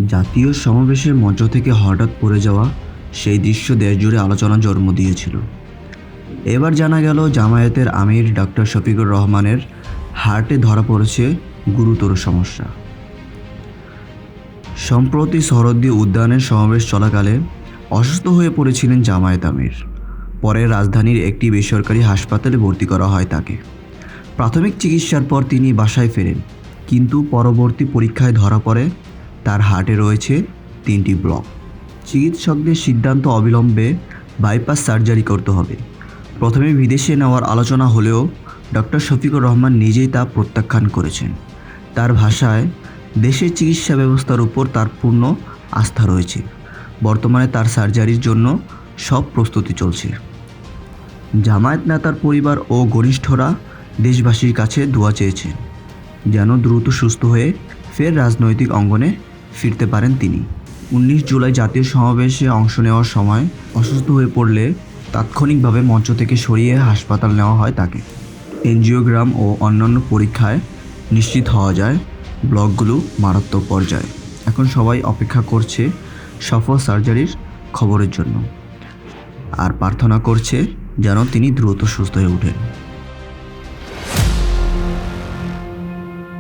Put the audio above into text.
জাতীয় সমাবেশের মঞ্চ থেকে হঠাৎ পড়ে যাওয়া সেই দৃশ্য দেশজুড়ে আলোচনা জন্ম দিয়েছিল। এবার জানা গেল জামায়াতের আমির ডক্টর শফিকুর রহমানের হার্টে ধরা পড়েছে গুরুতর সমস্যা। সম্প্রতি শরদ্দি উদ্যানের সমাবেশ চলাকালে অসুস্থ হয়ে পড়েছিলেন জামায়াত আমির। পরে রাজধানীর একটি বেসরকারি হাসপাতালে ভর্তি করা হয় তাকে। প্রাথমিক চিকিৎসার পর তিনি বাসায় ফেরেন, কিন্তু পরবর্তী পরীক্ষায় ধরা পড়ে তার হার্টে রয়েছে 3টি ব্লক। চিকিৎসকদের সিদ্ধান্ত অবিলম্বে বাইপাস সার্জারি করতে হবে। প্রথমে বিদেশে নেওয়ার আলোচনা হলেও ডক্টর শফিকুর রহমান নিজেই তা প্রত্যাখ্যান করেছেন। তার ভাষায়, দেশের চিকিৎসা ব্যবস্থার উপর তার পূর্ণ আস্থা রয়েছে। বর্তমানে তার সার্জারির জন্য সব প্রস্তুতি চলছে। জামায়াত নেতার পরিবার ও ঘনিষ্ঠরা দেশবাসীর কাছে দোয়া চেয়েছেন যেন দ্রুত সুস্থ হয়ে ফের রাজনৈতিক অঙ্গনে ফিরতে পারেন তিনি। 19 জুলাই জাতীয় সমাবেশে অংশ নেওয়ার সময় অসুস্থ হয়ে পড়লে তাৎক্ষণিকভাবে মঞ্চ থেকে সরিয়ে হাসপাতাল নেওয়া হয় তাকে। এনজিওগ্রাম ও অন্যান্য পরীক্ষায় নিশ্চিত হওয়া যায় ব্লকগুলো মারাত্মক পর্যায়ে। এখন সবাই অপেক্ষা করছে সফল সার্জারির খবরের জন্য আর প্রার্থনা করছে যেন তিনি দ্রুত সুস্থ হয়ে ওঠেন।